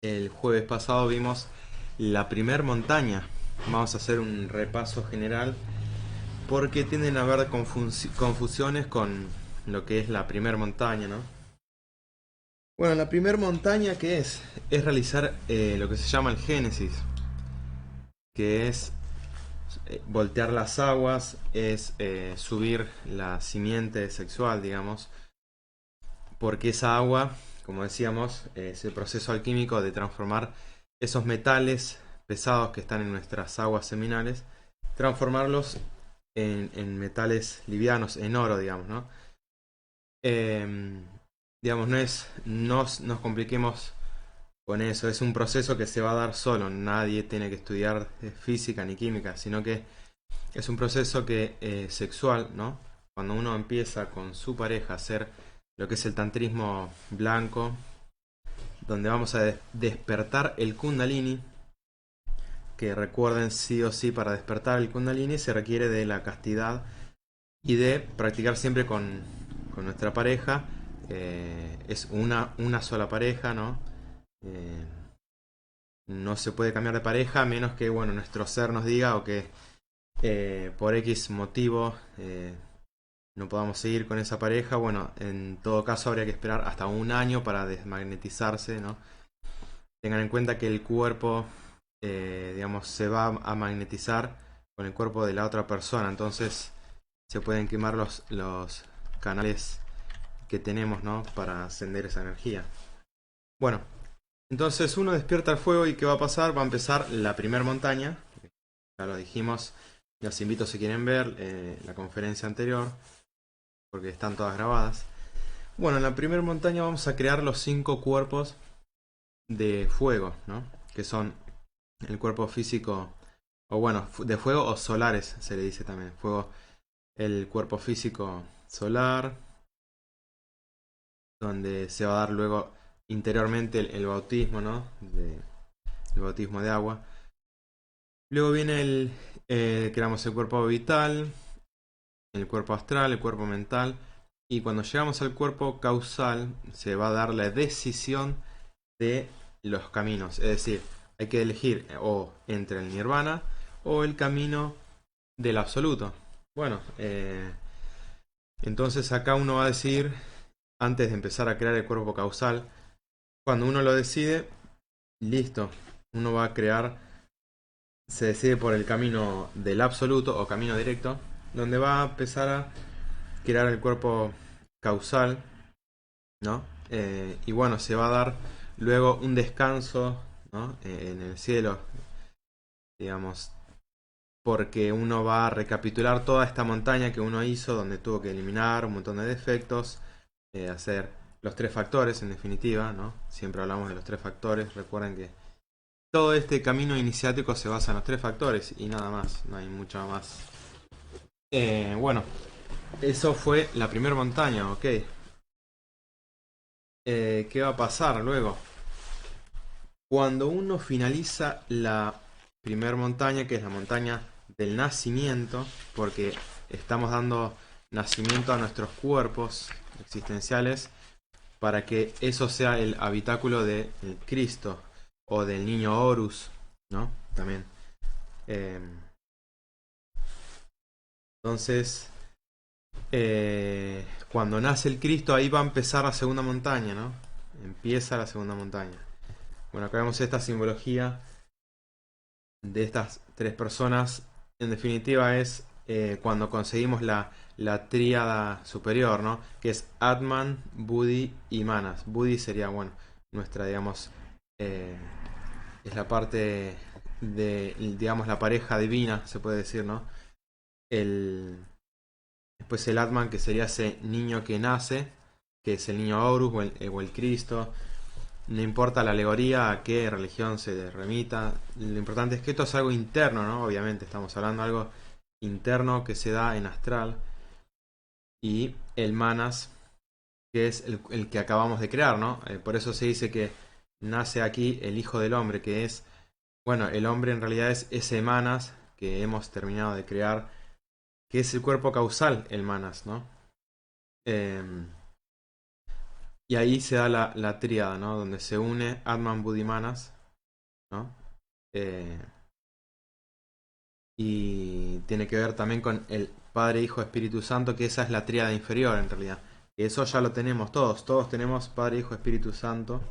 El jueves pasado vimos la primer montaña. Vamos a hacer un repaso general porque tienden a haber confusiones con lo que es la primer montaña, ¿no? Bueno, la primer montaña, ¿qué es? Es realizar lo que se llama el génesis, que es voltear las aguas, es subir la simiente sexual, digamos, porque esa agua, como decíamos, es el proceso alquímico de transformar esos metales pesados que están en nuestras aguas seminales, transformarlos en metales livianos, en oro, digamos, ¿no? Eh, digamos, no nos compliquemos con eso, es un proceso que se va a dar solo, nadie tiene que estudiar física ni química, sino que es un proceso que sexual, ¿no? Cuando uno empieza con su pareja a hacer lo que es el tantrismo blanco, donde vamos a despertar el kundalini, que recuerden sí o sí para despertar el kundalini se requiere de la castidad y de practicar siempre con nuestra pareja. Es una sola pareja, ¿no? Eh, no se puede cambiar de pareja a menos que bueno, nuestro ser nos diga o que por X motivo no podamos seguir con esa pareja. Bueno, en todo caso habría que esperar hasta un año para desmagnetizarse, ¿no? Tengan en cuenta que el cuerpo, digamos, se va a magnetizar con el cuerpo de la otra persona, entonces se pueden quemar los canales que tenemos, ¿no? Para ascender esa energía. Bueno, entonces uno despierta el fuego y ¿qué va a pasar? Va a empezar la primera montaña. Ya lo dijimos, los invito si quieren ver la conferencia anterior, porque están todas grabadas. Bueno, en la primera montaña vamos a crear los 5 cuerpos de fuego, ¿no? Que son el cuerpo físico, o bueno, de fuego o solares se le dice también. Fuego, el cuerpo físico solar, donde se va a dar luego interiormente el bautismo, ¿no? El bautismo de agua. Luego viene creamos el cuerpo vital, el cuerpo astral, el cuerpo mental. Y cuando llegamos al cuerpo causal, se va a dar la decisión de los caminos. Es decir, hay que elegir o entre el nirvana o el camino del absoluto. Bueno, entonces acá uno va a decir, antes de empezar a crear el cuerpo causal, cuando uno lo decide, listo, uno va a crear, se decide por el camino del absoluto o camino directo, donde va a empezar a crear el cuerpo causal, ¿no? Y bueno, se va a dar luego un descanso, ¿no? En el cielo, digamos, porque uno va a recapitular toda esta montaña que uno hizo, donde tuvo que eliminar un montón de defectos, hacer los 3 factores en definitiva, ¿no? Siempre hablamos de los 3 factores, recuerden que todo este camino iniciático se basa en los 3 factores y nada más, no hay mucho más. Bueno, eso fue la primera montaña, ok. ¿Qué va a pasar luego? Cuando uno finaliza la primera montaña, que es la montaña del nacimiento, porque estamos dando nacimiento a nuestros cuerpos existenciales para que eso sea el habitáculo del Cristo o del niño Horus, ¿no? También. Eh, entonces, cuando nace el Cristo, ahí va a empezar la segunda montaña, ¿no? Empieza la segunda montaña. Bueno, acá vemos esta simbología de estas 3 personas. En definitiva es cuando conseguimos la tríada superior, ¿no? Que es Atman, Buddhi y Manas. Buddhi sería, bueno, nuestra, digamos, eh, es la parte de, digamos, la pareja divina, se puede decir, ¿no? El, después el Atman, que sería ese niño que nace, que es el niño Horus o el Cristo. No importa la alegoría a qué religión se remita, lo importante es que esto es algo interno, ¿no? Obviamente estamos hablando de algo interno que se da en astral. Y el Manas, que es el que acabamos de crear, ¿no? Por eso se dice que nace aquí el Hijo del Hombre, que es, bueno, el hombre en realidad es ese Manas que hemos terminado de crear, que es el cuerpo causal, el Manas, ¿no? Eh, Y ahí se da la tríada, ¿no? Donde se une Atman, Budi, Manas, ¿no? Eh, y tiene que ver también con el Padre, Hijo, Espíritu Santo, que esa es la tríada inferior en realidad. Y eso ya lo tenemos todos. Todos tenemos Padre, Hijo, Espíritu Santo,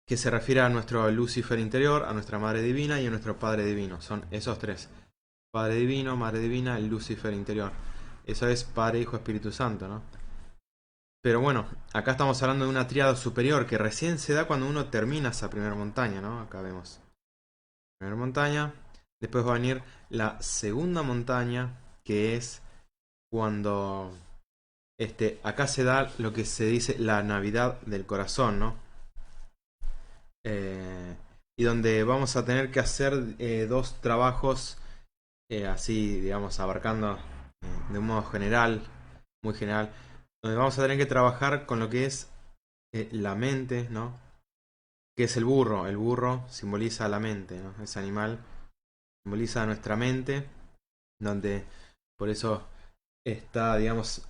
que se refiere a nuestro Lucifer interior, a nuestra Madre Divina y a nuestro Padre Divino. Son esos tres. Padre Divino, Madre Divina, el Lucifer interior. Eso es Padre, Hijo, Espíritu Santo, ¿no? Pero bueno, acá estamos hablando de una tríada superior que recién se da cuando uno termina esa primera montaña, ¿no? Acá vemos. Primera montaña. Después va a venir la segunda montaña, que es cuando acá se da lo que se dice la Navidad del corazón, ¿no? Eh, y donde vamos a tener que hacer dos trabajos así, digamos, abarcando de un modo general, muy general, donde vamos a tener que trabajar con lo que es la mente, ¿no? Que es el burro. El burro simboliza la mente, ¿no? Ese animal simboliza nuestra mente, donde por eso está, digamos,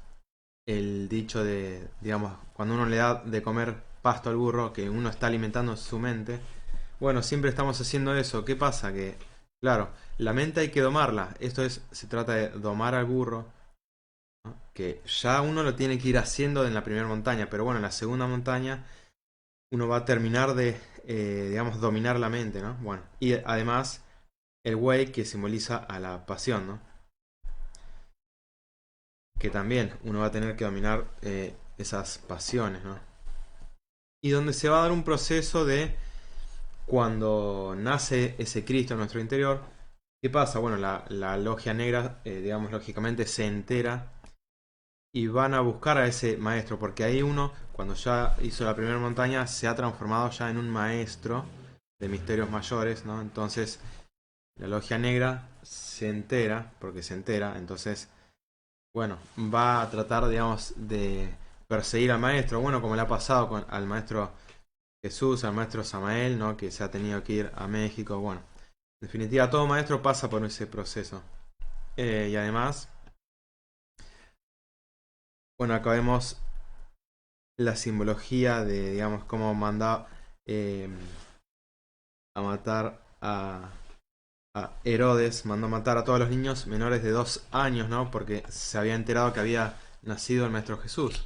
el dicho de, digamos, cuando uno le da de comer pasto al burro, que uno está alimentando su mente. Bueno, siempre estamos haciendo eso. ¿Qué pasa? Que, claro, la mente hay que domarla. Esto es, se trata de domar al burro, ¿no? Que ya uno lo tiene que ir haciendo en la primera montaña, pero bueno, en la segunda montaña uno va a terminar de, digamos, dominar la mente, ¿no? Bueno, y además el Wei que simboliza a la pasión, ¿no? Que también uno va a tener que dominar esas pasiones, ¿no? Y donde se va a dar un proceso de cuando nace ese Cristo en nuestro interior. ¿Qué pasa? Bueno, la logia negra, digamos, lógicamente se entera y van a buscar a ese maestro, porque ahí uno, cuando ya hizo la primera montaña, se ha transformado ya en un maestro de misterios mayores, ¿no? Entonces, la logia negra se entera, porque se entera, entonces, bueno, va a tratar, digamos, de perseguir al maestro, bueno, como le ha pasado al maestro Jesús, al maestro Samael, ¿no? Que se ha tenido que ir a México, bueno. En definitiva, todo maestro pasa por ese proceso. Y además, bueno, acá vemos la simbología de, digamos, cómo manda eh, a matar a Herodes, mandó a matar a todos los niños menores de 2 años, ¿no? Porque se había enterado que había nacido el Maestro Jesús.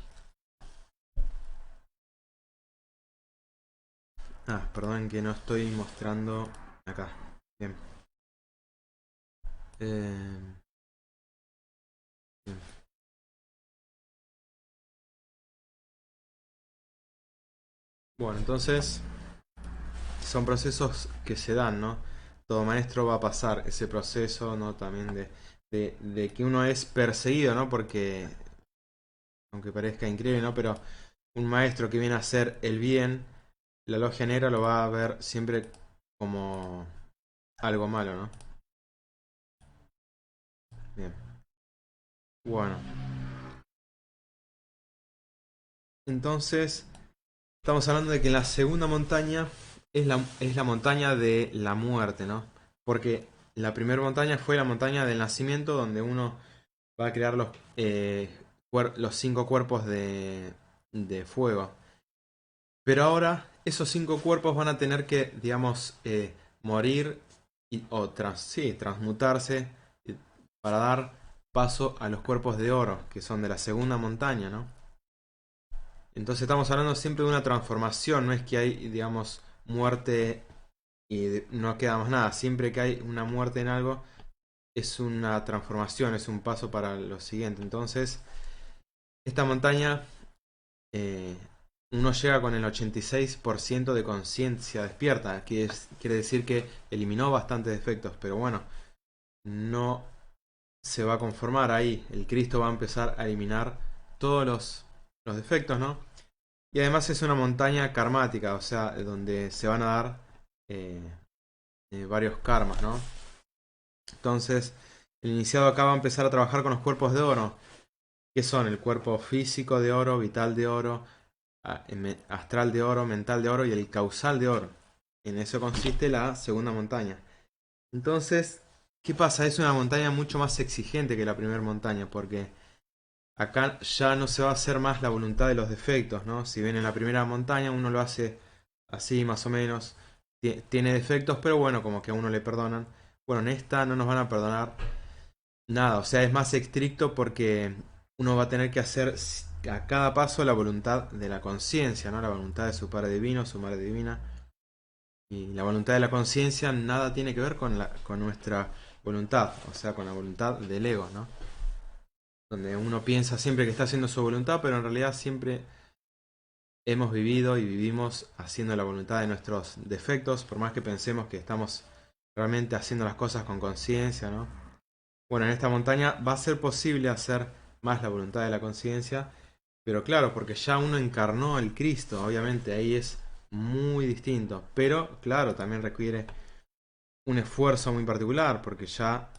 Ah, perdón que no estoy mostrando acá. Bien. Eh, bien. Bueno, entonces son procesos que se dan, ¿no? Todo maestro va a pasar ese proceso, ¿no? También de que uno es perseguido, ¿no? Porque, aunque parezca increíble, ¿no? Pero un maestro que viene a hacer el bien, la logia negra lo va a ver siempre como algo malo, ¿no? Bien. Bueno. Entonces, estamos hablando de que la segunda montaña es la montaña de la muerte, ¿no? Porque la primera montaña fue la montaña del nacimiento, donde uno va a crear los 5 cuerpos de fuego. Pero ahora esos 5 cuerpos van a tener que, digamos, morir sí, transmutarse eh, para dar paso a los cuerpos de oro, que son de la segunda montaña, ¿no? Entonces estamos hablando siempre de una transformación, no es que hay, digamos, muerte y no queda más nada. Siempre que hay una muerte en algo, es una transformación, es un paso para lo siguiente. Entonces, esta montaña, eh, uno llega con el 86% de conciencia despierta, que quiere decir que eliminó bastantes defectos, pero bueno, no se va a conformar ahí. El Cristo va a empezar a eliminar todos los defectos, ¿no? Y además es una montaña karmática, o sea, donde se van a dar eh, varios karmas, ¿no? Entonces, el iniciado acá va a empezar a trabajar con los cuerpos de oro, que son el cuerpo físico de oro, vital de oro, astral de oro, mental de oro y el causal de oro. En eso consiste la segunda montaña. Entonces, ¿qué pasa? Es una montaña mucho más exigente que la primera montaña, porque acá ya no se va a hacer más la voluntad de los defectos, ¿no? Si bien en la primera montaña uno lo hace así más o menos, tiene defectos, pero bueno, como que a uno le perdonan. Bueno, en esta no nos van a perdonar nada, o sea, es más estricto porque uno va a tener que hacer a cada paso la voluntad de la conciencia, ¿no? La voluntad de su Padre Divino, su Madre Divina. Y la voluntad de la conciencia nada tiene que ver con nuestra voluntad, o sea, con la voluntad del ego, ¿no? Donde uno piensa siempre que está haciendo su voluntad, pero en realidad siempre hemos vivido y vivimos haciendo la voluntad de nuestros defectos, por más que pensemos que estamos realmente haciendo las cosas con conciencia, ¿no? Bueno, en esta montaña va a ser posible hacer más la voluntad de la conciencia, pero claro, porque ya uno encarnó el Cristo, obviamente ahí es muy distinto, pero claro, también requiere un esfuerzo muy particular, porque ya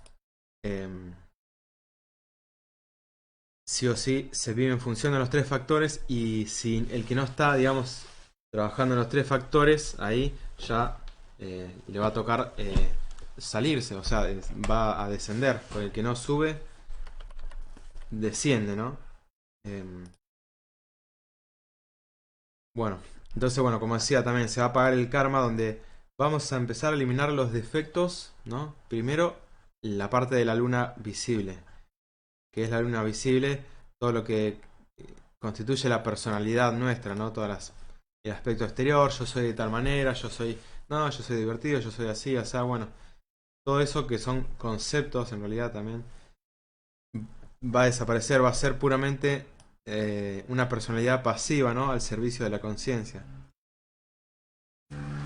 sí o sí se vive en función de los tres factores y si el que no está, digamos, trabajando en los tres factores, ahí ya le va a tocar salirse, o sea, va a descender, porque el que no sube, desciende, ¿no? Em, bueno, entonces, bueno, como decía también, se va a pagar el karma donde vamos a empezar a eliminar los defectos, ¿no? Primero, la parte de la luna visible, que es la luna visible, todo lo que constituye la personalidad nuestra, ¿no? El aspecto exterior, yo soy de tal manera, no, yo soy divertido, yo soy así, o sea, bueno, todo eso que son conceptos en realidad también va a desaparecer, va a ser puramente una personalidad pasiva, ¿no? Al servicio de la conciencia.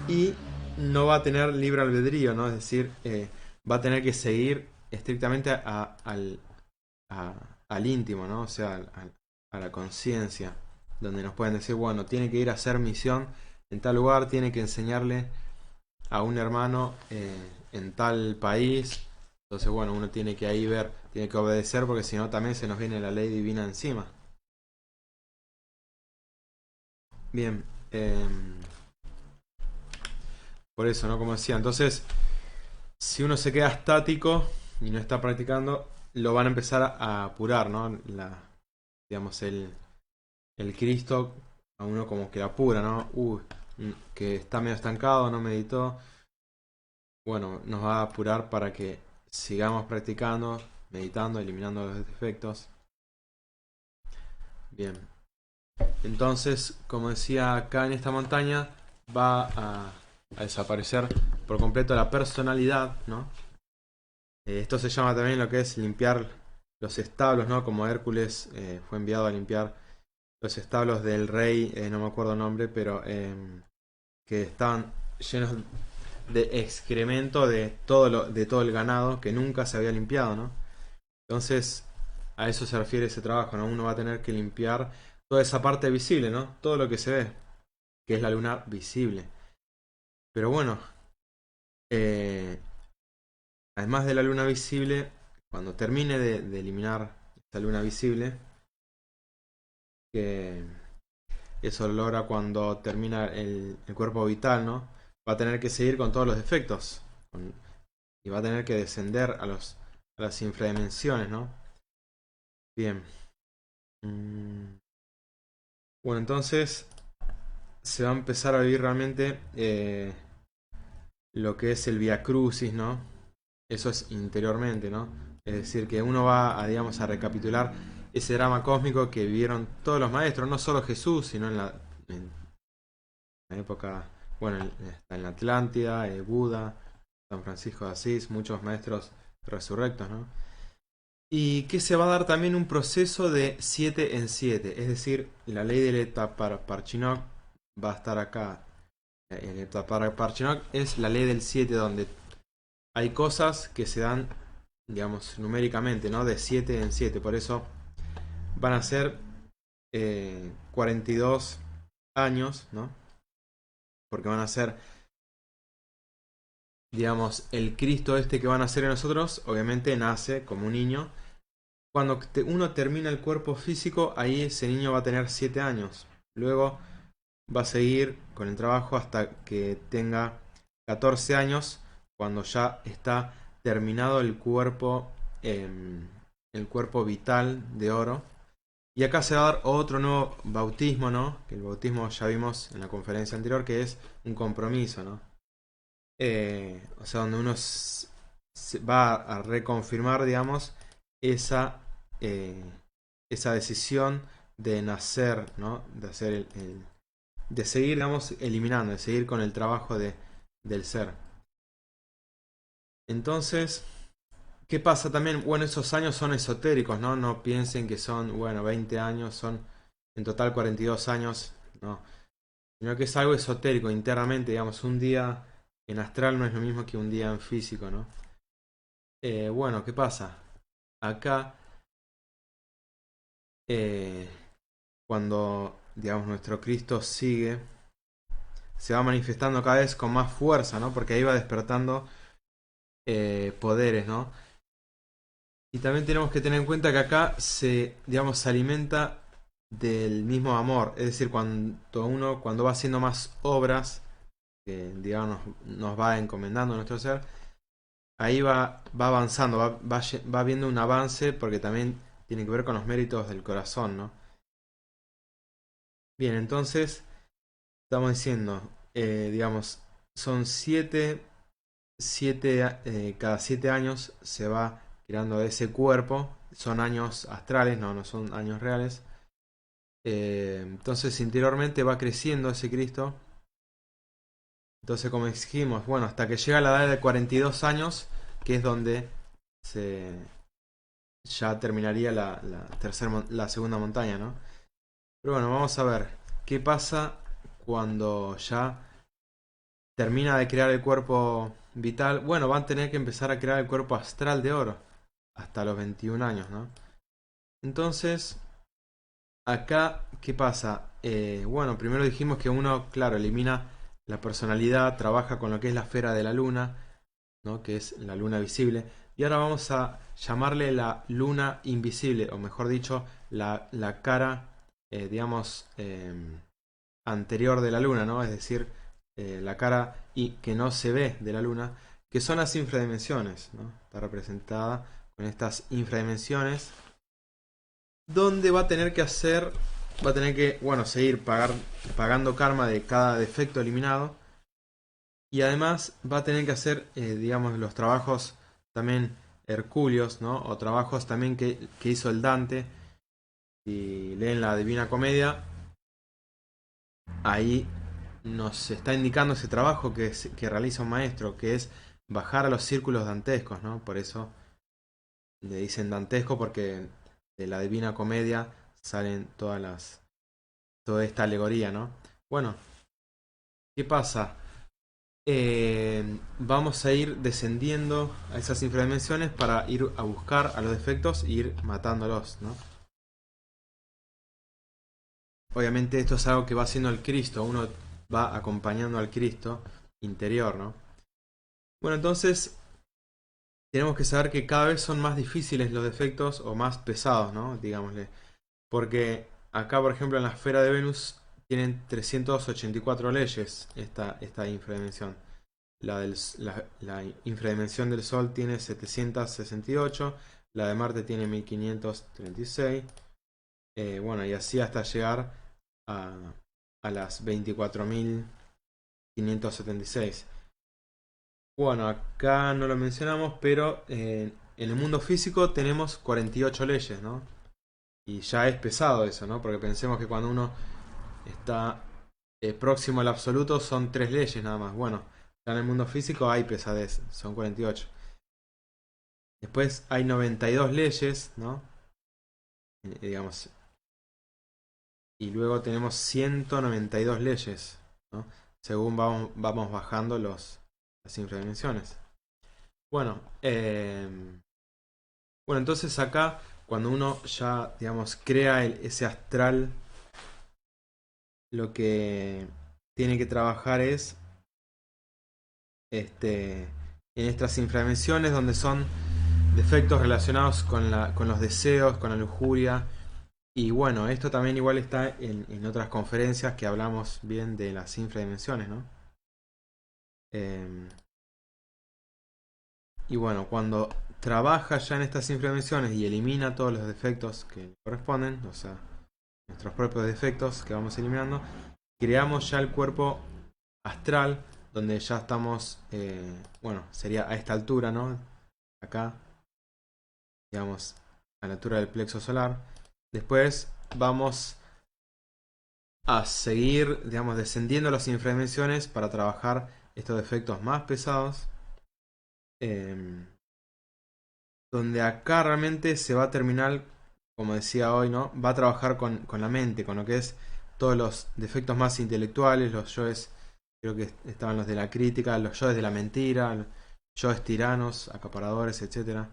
Y no va a tener libre albedrío, ¿no? Es decir, va a tener que seguir estrictamente a- al íntimo, ¿no? O sea, a la conciencia, donde nos pueden decir, bueno, tiene que ir a hacer misión en tal lugar, tiene que enseñarle a un hermano en tal país. Entonces, bueno, uno tiene que ahí ver, tiene que obedecer porque si no también se nos viene la ley divina encima. Bien, por eso, ¿no? Como decía, entonces, si uno se queda estático y no está practicando, lo van a empezar a apurar, ¿no? Digamos, el Cristo a uno como que apura, ¿no? Que está medio estancado, no meditó. Bueno, nos va a apurar para que sigamos practicando, meditando, eliminando los defectos. Bien. Entonces, como decía acá en esta montaña, va a desaparecer por completo la personalidad, ¿no? Esto se llama también lo que es limpiar los establos, ¿no? Como Hércules fue enviado a limpiar los establos del rey, no me acuerdo el nombre, pero que estaban llenos de excremento de todo el ganado que nunca se había limpiado, ¿no? Entonces, a eso se refiere ese trabajo, ¿no? Uno va a tener que limpiar toda esa parte visible, ¿no? Todo lo que se ve, que es la luna visible. Pero bueno, eh, además de la luna visible, cuando termine de eliminar esta luna visible, que eso lo logra cuando termina el cuerpo vital, ¿no? Va a tener que seguir con todos los defectos. Y va a tener que descender a las infradimensiones, ¿no? Bien. Bueno, entonces se va a empezar a vivir realmente lo que es el Via Crucis, ¿no? Eso es interiormente, ¿no? Es decir, que uno va a, digamos, a recapitular ese drama cósmico que vivieron todos los maestros, no solo Jesús, sino en la época, bueno, está en la Atlántida, Buda, San Francisco de Asís, muchos maestros resurrectos, ¿no? Y que se va a dar también un proceso de 7 en 7, es decir, la ley del Parchinok va a estar acá. El Parchinok es la ley del 7 donde hay cosas que se dan, digamos, numéricamente, ¿no? De 7 en 7, por eso van a ser 42 años, ¿no? Porque van a ser, digamos, el Cristo este que van a ser en nosotros, obviamente nace como un niño. Cuando uno termina el cuerpo físico, ahí ese niño va a tener 7 años. Luego va a seguir con el trabajo hasta que tenga 14 años, cuando ya está terminado el cuerpo vital de oro. Y acá se va a dar otro nuevo bautismo, ¿no? Que el bautismo ya vimos en la conferencia anterior, que es un compromiso, ¿no? O sea, donde uno se va a reconfirmar, digamos, esa, eh, esa decisión de nacer, ¿no? De hacer de seguir, digamos, eliminando, de seguir con el trabajo del ser. Entonces, ¿qué pasa también? Bueno, esos años son esotéricos, ¿no? No piensen que son, bueno, 20 años, son en total 42 años, no. Sino que es algo esotérico, internamente, digamos, un día en astral no es lo mismo que un día en físico, ¿no? Bueno, ¿qué pasa? Acá, eh, cuando, digamos, nuestro Cristo sigue, se va manifestando cada vez con más fuerza, ¿no? Porque ahí va despertando poderes, ¿no? Y también tenemos que tener en cuenta que acá se, digamos, se alimenta del mismo amor. Es decir, cuando va haciendo más obras, que digamos nos va encomendando nuestro ser, ahí va avanzando, va viendo un avance porque también tiene que ver con los méritos del corazón, ¿no? Bien, entonces estamos diciendo, digamos, son cada 7 años se va creando ese cuerpo, son años astrales, no son años reales. Entonces interiormente va creciendo ese Cristo. Entonces, como dijimos, bueno, hasta que llega a la edad de 42 años, que es donde se ya terminaría la segunda montaña, ¿no? Pero bueno, vamos a ver qué pasa cuando ya termina de crear el cuerpo vital. Bueno, van a tener que empezar a crear el cuerpo astral de oro hasta los 21 años, ¿no? Entonces, acá, ¿qué pasa? Bueno, primero dijimos que uno, claro, elimina la personalidad, trabaja con lo que es la esfera de la luna, ¿no? Que es la luna visible. Y ahora vamos a llamarle la luna invisible, o mejor dicho, la cara, digamos, anterior de la luna, ¿no? Es decir, la cara que no se ve de la luna, que son las infradimensiones, ¿no? Está representada con estas infradimensiones, donde va a tener que, bueno, seguir pagando karma de cada defecto eliminado. Y además va a tener que hacer, digamos, los trabajos también hercúleos, ¿no? O trabajos también que hizo el Dante. Si leen la Divina Comedia, ahí nos está indicando ese trabajo que realiza un maestro, que es bajar a los círculos dantescos, ¿no? Por eso le dicen dantesco, porque de la Divina Comedia salen toda esta alegoría, ¿no? Bueno, ¿qué pasa? Vamos a ir descendiendo a esas infradimensiones para ir a buscar a los defectos e ir matándolos, ¿no? Obviamente esto es algo que va haciendo el Cristo, uno va acompañando al Cristo interior, ¿no? Bueno, entonces tenemos que saber que cada vez son más difíciles los defectos o más pesados, ¿no? Digámosle. Porque acá, por ejemplo, en la esfera de Venus tienen 384 leyes esta infradimensión. La infradimensión del Sol tiene 768, la de Marte tiene 1536, bueno, y así hasta llegar a las 24.576. Bueno, acá no lo mencionamos, pero en el mundo físico tenemos 48 leyes, ¿no? Y ya es pesado eso, ¿no? Porque pensemos que cuando uno está próximo al absoluto son 3 leyes nada más. Bueno, ya en el mundo físico hay pesadez, son 48. Después hay 92 leyes, ¿no? Digamos. Y luego tenemos 192 leyes, ¿no? Según vamos bajando las infradimensiones. Bueno, bueno, entonces acá, cuando uno ya, digamos, crea ese astral, lo que tiene que trabajar es en estas infradimensiones donde son defectos relacionados con los deseos, con la lujuria. Y bueno, esto también igual está en otras conferencias que hablamos bien de las infradimensiones, ¿no? Y bueno, cuando trabaja ya en estas infradimensiones y elimina todos los defectos que le corresponden, o sea, nuestros propios defectos que vamos eliminando, creamos ya el cuerpo astral, donde ya estamos, bueno, sería a esta altura, ¿no? Acá, digamos, a la altura del plexo solar. Después vamos a seguir, digamos, descendiendo las infradimensiones para trabajar estos defectos más pesados. Donde acá realmente se va a terminar, como decía hoy, ¿no? Va a trabajar con la mente, con lo que es todos los defectos más intelectuales, los yoes, creo que estaban los de la crítica, los yoes de la mentira, los yoes tiranos, acaparadores, etcétera,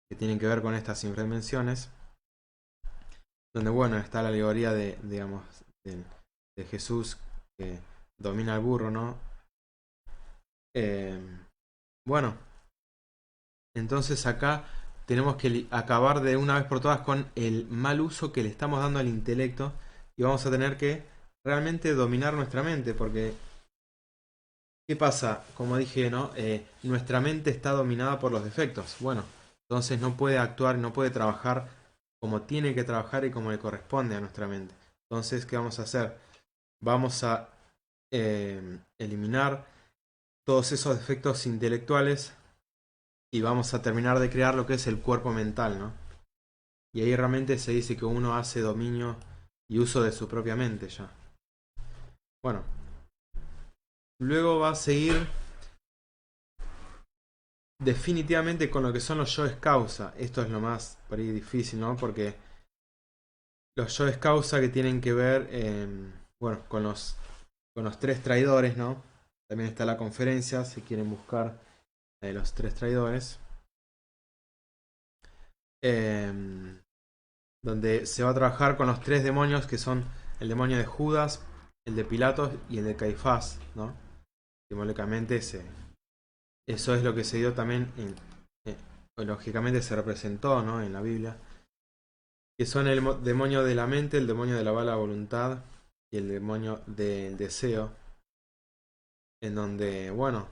que tienen que ver con estas infradimensiones. Donde, bueno, está la alegoría de, digamos, de Jesús que domina al burro, ¿no? Bueno, entonces acá tenemos que acabar de una vez por todas con el mal uso que le estamos dando al intelecto y vamos a tener que realmente dominar nuestra mente, porque ¿qué pasa? Como dije, ¿no? Nuestra mente está dominada por los defectos. Bueno, entonces no puede actuar, no puede trabajar como tiene que trabajar y como le corresponde a nuestra mente. Entonces, ¿qué vamos a hacer? Vamos a eliminar todos esos defectos intelectuales y vamos a terminar de crear lo que es el cuerpo mental, ¿no? Y ahí realmente se dice que uno hace dominio y uso de su propia mente ya. Bueno, luego va a seguir definitivamente con lo que son los yoes causa. Esto es lo más por ahí difícil, ¿no? Porque los yoes causa que tienen que ver, bueno, con los tres traidores, ¿no? También está la conferencia, si quieren buscar la de los tres traidores. Donde se va a trabajar con los tres demonios que son el demonio de Judas, el de Pilatos y el de Caifás, ¿no? Simbólicamente eso es lo que se dio también, lógicamente se representó, ¿no? En la Biblia, que son el demonio de la mente, el demonio de la mala voluntad y el demonio del deseo, en donde, bueno,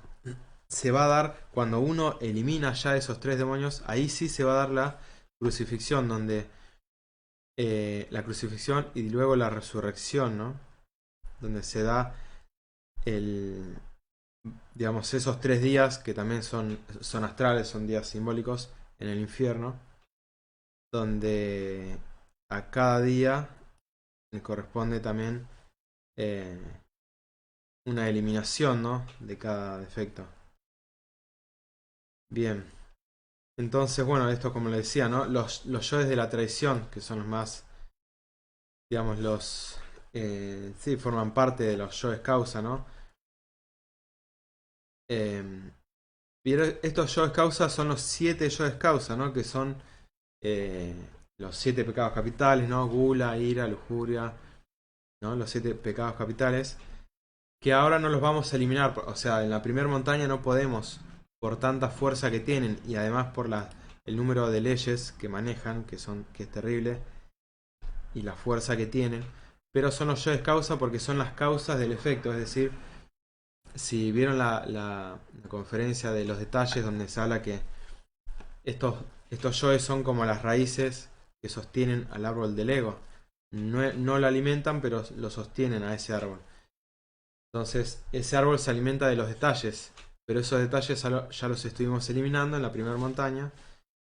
se va a dar, cuando uno elimina ya esos tres demonios, ahí sí se va a dar la crucifixión, donde la crucifixión y luego la resurrección, ¿no? Donde se da digamos, esos 3 días que también son astrales, son días simbólicos en el infierno, donde a cada día le corresponde también eh, una eliminación, ¿no? De cada defecto. Bien, entonces, bueno, esto como le decía, ¿no? Los yoes de la traición, que son los más, digamos, sí, forman parte de los yoes causa, ¿no? Estos yoes causa son los 7 yoes causa, ¿no? Que son eh, los 7 pecados capitales, ¿no? Gula, ira, lujuria, ¿no? Los 7 pecados capitales, que ahora no los vamos a eliminar. O sea, en la primera montaña no podemos, por tanta fuerza que tienen y además por el número de leyes que manejan, que es terrible, y la fuerza que tienen. Pero son los yoes causa porque son las causas del efecto, es decir, si vieron la conferencia de los detalles donde se habla que estos yoes son como las raíces que sostienen al árbol del ego. No lo alimentan, pero lo sostienen a ese árbol. Entonces, ese árbol se alimenta de los detalles, pero esos detalles ya los estuvimos eliminando en la primera montaña,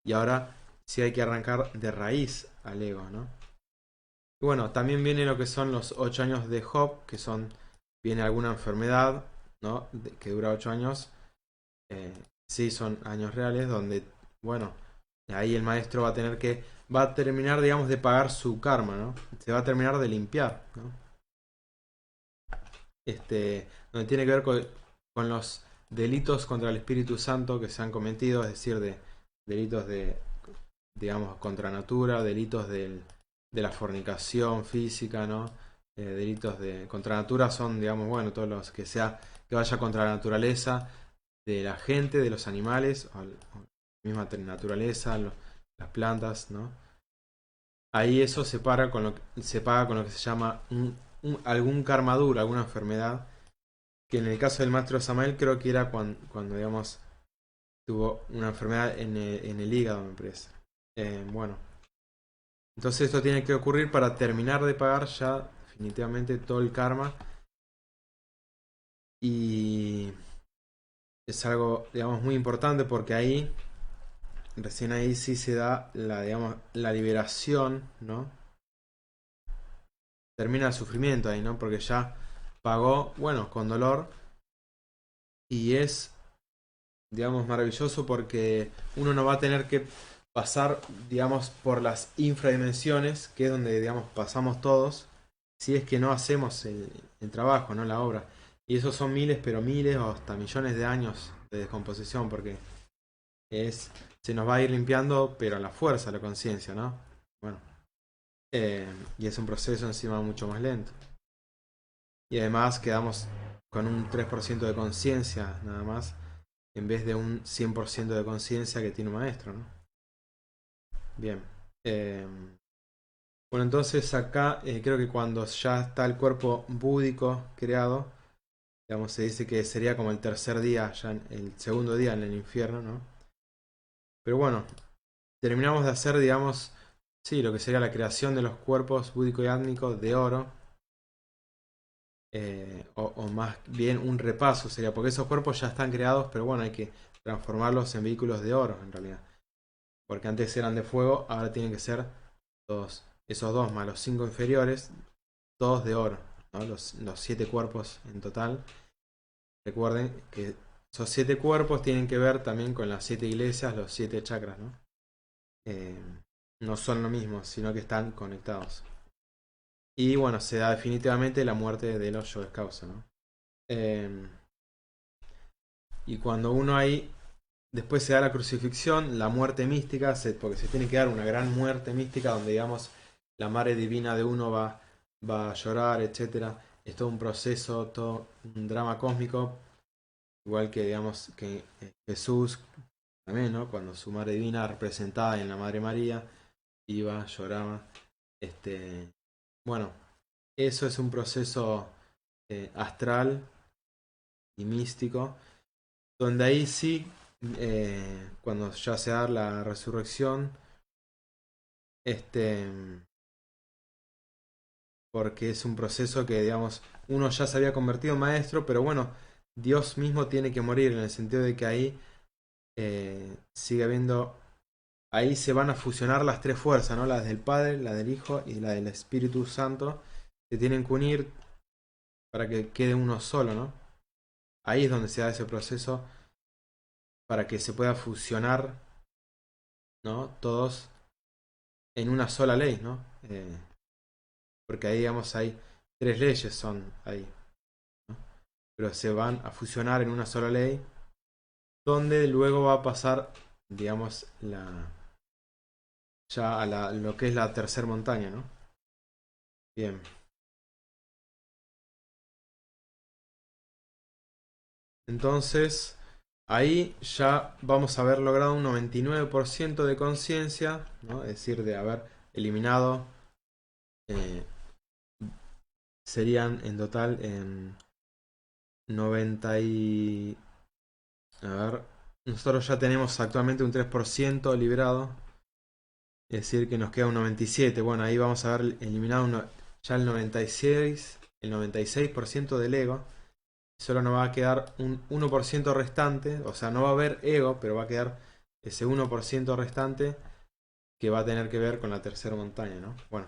y ahora sí hay que arrancar de raíz al ego, ¿no? Y bueno, también viene lo que son los 8 años de Job, viene alguna enfermedad, ¿no? Que dura 8 años. Sí, son años reales donde, bueno, ahí el maestro va a terminar, digamos, de pagar su karma, ¿no? Se va a terminar de limpiar, ¿no? Donde tiene que ver con los delitos contra el Espíritu Santo que se han cometido, es decir, delitos digamos, contra natura, delitos de la fornicación física, ¿no? Delitos contra natura son, digamos, bueno, todos los que vaya contra la naturaleza de la gente, de los animales, o la misma naturaleza, las plantas, ¿no? Ahí eso se paga con lo que se llama algún karma duro, alguna enfermedad, que en el caso del maestro Samael creo que era cuando digamos, tuvo una enfermedad en el hígado, me parece. Bueno, entonces esto tiene que ocurrir para terminar de pagar ya definitivamente todo el karma. Y es algo, digamos, muy importante porque ahí, recién ahí sí se da la, digamos, la liberación, ¿no? Termina el sufrimiento ahí, ¿no? Porque ya pagó, bueno, con dolor. Y es, digamos, maravilloso porque uno no va a tener que pasar, digamos, por las infradimensiones, que es donde, digamos, pasamos todos, si es que no hacemos el trabajo, ¿no? La obra. Y esos son miles, pero miles o hasta millones de años de descomposición, porque es, se nos va a ir limpiando, pero a la fuerza, la conciencia, ¿no? Bueno, y es un proceso encima mucho más lento. Y además quedamos con un 3% de conciencia nada más, en vez de un 100% de conciencia que tiene un maestro, ¿no? Bien. Eh, bueno, entonces acá creo que cuando ya está el cuerpo búdico creado, digamos, se dice que sería como el tercer día, ya el segundo día en el infierno, ¿no? Pero bueno, terminamos de hacer, digamos, sí, lo que sería la creación de los cuerpos búdico y átmico de oro, o más bien un repaso sería, porque esos cuerpos ya están creados, pero bueno, hay que transformarlos en vehículos de oro en realidad. Porque antes eran de fuego, ahora tienen que ser todos, esos dos más los cinco inferiores, todos de oro, ¿no? Los siete cuerpos en total. Recuerden que esos siete cuerpos tienen que ver también con las siete iglesias, los siete chakras, ¿no? Eh, no son lo mismo, sino que están conectados. Y bueno, se da definitivamente la muerte de los yoes causa, ¿no? Eh, y cuando uno ahí, después se da la crucifixión, la muerte mística, porque se tiene que dar una gran muerte mística donde, digamos, la madre divina de uno va a llorar, etcétera. Es todo un proceso, todo un drama cósmico, igual que, digamos, que Jesús también, ¿no? Cuando su madre divina, representada en la Madre María, iba, lloraba. Bueno, eso es un proceso astral y místico, donde ahí sí, cuando ya se da la resurrección, este, porque es un proceso que, digamos, uno ya se había convertido en maestro, pero bueno, Dios mismo tiene que morir en el sentido de que ahí sigue habiendo, ahí se van a fusionar las tres fuerzas, ¿no? La del Padre, la del Hijo y la del Espíritu Santo, se tienen que unir para que quede uno solo, ¿no? Ahí es donde se da ese proceso para que se pueda fusionar, ¿no? Todos en una sola ley, ¿no? Porque ahí, digamos, hay tres leyes son ahí, ¿no? Pero se van a fusionar en una sola ley, donde luego va a pasar, digamos, ya a lo que es la tercera montaña, ¿no? Bien. Entonces, ahí ya vamos a haber logrado un 99% de conciencia, ¿no? Es decir, de haber eliminado, eh, serían en total en 90 y... A ver, nosotros ya tenemos actualmente un 3% liberado, es decir, que nos queda un 97%. Bueno, ahí vamos a haber eliminado ya el 96% del ego. Solo nos va a quedar un 1% restante, o sea, no va a haber ego, pero va a quedar ese 1% restante que va a tener que ver con la tercera montaña, ¿no? Bueno,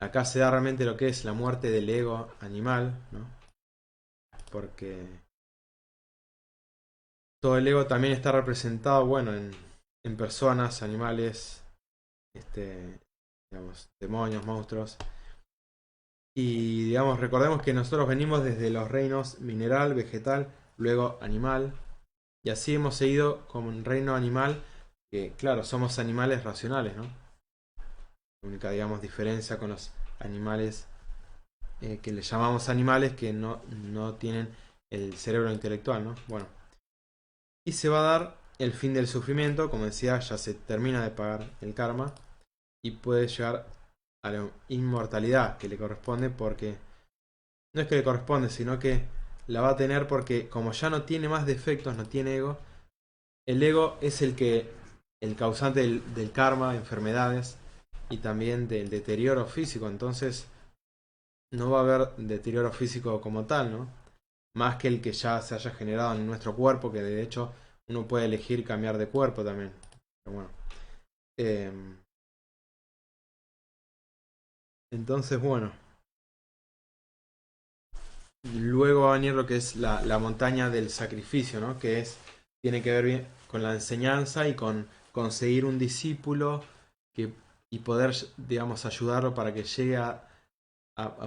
acá se da realmente lo que es la muerte del ego animal, ¿no? Porque todo el ego también está representado, bueno, en personas, animales, digamos, demonios, monstruos. Y digamos, recordemos que nosotros venimos desde los reinos mineral, vegetal, luego animal. Y así hemos seguido como un reino animal, que claro, somos animales racionales, ¿no? La única, digamos, diferencia con los animales que le llamamos animales que no tienen el cerebro intelectual, ¿no? Bueno, y se va a dar el fin del sufrimiento, como decía, ya se termina de pagar el karma y puede llegar a la inmortalidad que le corresponde, porque no es que le corresponde, sino que la va a tener porque como ya no tiene más defectos, no tiene ego, el ego es el causante del karma, enfermedades y también del deterioro físico. Entonces no va a haber deterioro físico como tal, ¿no? Más que el que ya se haya generado en nuestro cuerpo, que de hecho uno puede elegir cambiar de cuerpo también. Pero bueno. Eh, entonces, bueno. Luego va a venir lo que es la montaña del sacrificio, ¿no? Que tiene que ver bien con la enseñanza y con conseguir un discípulo que, y poder, digamos, ayudarlo para que llegue a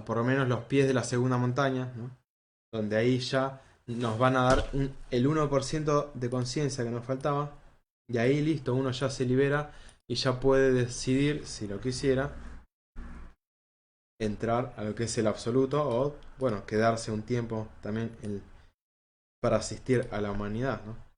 por lo menos los pies de la segunda montaña, ¿no? Donde ahí ya nos van a dar el 1% de conciencia que nos faltaba, y ahí listo, uno ya se libera y ya puede decidir, si lo quisiera, entrar a lo que es el absoluto o, bueno, quedarse un tiempo también para asistir a la humanidad, ¿no?